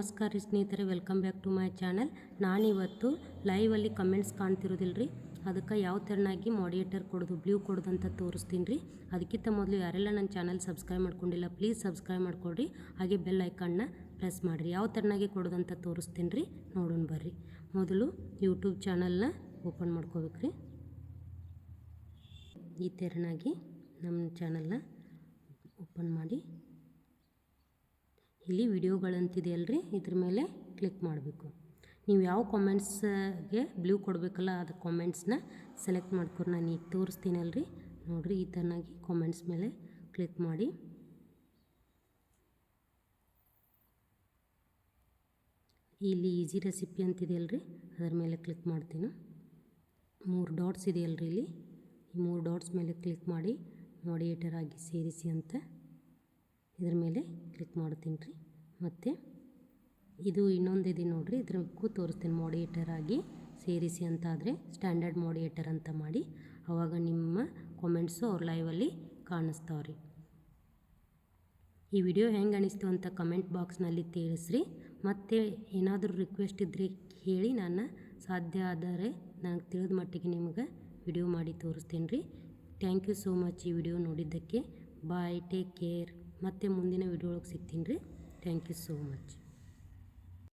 ನಮಸ್ಕಾರ ರೀ ಸ್ನೇಹಿತರೆ, welcome back to my channel. ನಾನಿವತ್ತು ಲೈವಲ್ಲಿ ಕಮೆಂಟ್ಸ್ ಕಾಣ್ತಿರೋದಿಲ್ಲ ರೀ, ಅದಕ್ಕೆ ಯಾವ ಥರನಾಗಿ ಮಾಡಿಯೇಟರ್ ಕೊಡೋದು, ಬ್ಲೂ ಕೊಡೋದು ಅಂತ ತೋರಿಸ್ತೀನಿ ರೀ. ಅದಕ್ಕಿಂತ ಮೊದಲು ಯಾರೆಲ್ಲ ನನ್ನ ಚಾನಲ್ ಸಬ್ಸ್ಕ್ರೈಬ್ ಮಾಡ್ಕೊಂಡಿಲ್ಲ ಪ್ಲೀಸ್ ಸಬ್ಸ್ಕ್ರೈಬ್ ಮಾಡ್ಕೊಳ್ರಿ, ಹಾಗೆ ಬೆಲ್ ಐಕಾನ್ನ ಪ್ರೆಸ್ ಮಾಡಿರಿ. ಯಾವ ಥರನಾಗಿ ಕೊಡೋದಂತ ತೋರಿಸ್ತೀನಿ ರೀ, ನೋಡೋಣ ಬರ್ರಿ. ಮೊದಲು ಯೂಟ್ಯೂಬ್ ಚಾನಲ್ನ ಓಪನ್ ಮಾಡ್ಕೋಬೇಕು ರೀ. ಈ ಥರನಾಗಿ ನಮ್ಮ ಚಾನಲ್ನ ಓಪನ್ ಮಾಡಿ ಇಲ್ಲಿ ವಿಡಿಯೋಗಳಂತಿದೆಯಲ್ರಿ, ಇದ್ರ ಮೇಲೆ ಕ್ಲಿಕ್ ಮಾಡಬೇಕು. ನೀವು ಯಾವ ಕಾಮೆಂಟ್ಸ್ಗೆ ಬ್ಲೂ ಕೊಡಬೇಕಲ್ಲ ಅದು ಕಾಮೆಂಟ್ಸ್ನ ಸೆಲೆಕ್ಟ್ ಮಾಡ್ಕೊಂಡು ನಾನು ಈಗ ತೋರಿಸ್ತೀನಲ್ರಿ, ನೋಡಿರಿ ಈ ಥರನಾಗಿ ಕಾಮೆಂಟ್ಸ್ ಮೇಲೆ ಕ್ಲಿಕ್ ಮಾಡಿ ಇಲ್ಲಿ ಈಸಿ ರೆಸಿಪಿ ಅಂತಿದೆಯಲ್ರಿ ಅದರ ಮೇಲೆ ಕ್ಲಿಕ್ ಮಾಡ್ತೀನಿ. 3 ಡಾಟ್ಸ್ ಇದೆಯಲ್ರಿ, ಇಲ್ಲಿ ಈ 3 ಡಾಟ್ಸ್ ಮೇಲೆ ಕ್ಲಿಕ್ ಮಾಡಿ ಮಾಡಿಯೇಟರ್ ಆಗಿ ಸೇರಿಸಿ ಅಂತ ಇದ್ರ ಮೇಲೆ ಕ್ಲಿಕ್ ಮಾಡ್ತೀನಿ ರೀ. ಮತ್ತು ಇದು ಇನ್ನೊಂದಿದೆ ನೋಡಿರಿ, ಇದ್ರಕ್ಕೂ ತೋರಿಸ್ತೀನಿ ಮಾಡಿಯೇಟರ್ ಆಗಿ ಸೇರಿಸಿ ಅಂತ. ಆದರೆ ಸ್ಟ್ಯಾಂಡರ್ಡ್ ಮಾಡಿಯೇಟರ್ ಅಂತ ಮಾಡಿ, ಆವಾಗ ನಿಮ್ಮ ಕಾಮೆಂಟ್ಸು ಅವ್ರ ಲೈವಲ್ಲಿ ಕಾಣಿಸ್ತಾವೆ ರೀ. ಈ ವಿಡಿಯೋ ಹೆಂಗೆ ಅನಿಸ್ತು ಅಂತ ಕಮೆಂಟ್ ಬಾಕ್ಸ್ನಲ್ಲಿ ತಿಳಿಸ್ರಿ. ಮತ್ತು ಏನಾದರೂ ರಿಕ್ವೆಸ್ಟ್ ಇದ್ದರೆ ಹೇಳಿ, ನಾನು ಸಾಧ್ಯ ಆದರೆ ನನಗೆ ತಿಳಿದ ಮಟ್ಟಿಗೆ ನಿಮ್ಗೆ ವಿಡಿಯೋ ಮಾಡಿ ತೋರಿಸ್ತೀನಿ ರೀ. ಥ್ಯಾಂಕ್ ಯು ಸೋ ಮಚ್ ಈ ವಿಡಿಯೋ ನೋಡಿದ್ದಕ್ಕೆ. Bye, take care. ಮತ್ತೆ ಮುಂದಿನ ವಿಡಿಯೋ ಒಳಗೆ ಸಿಗ್ತೀನಿ ರೀ. Thank you so much.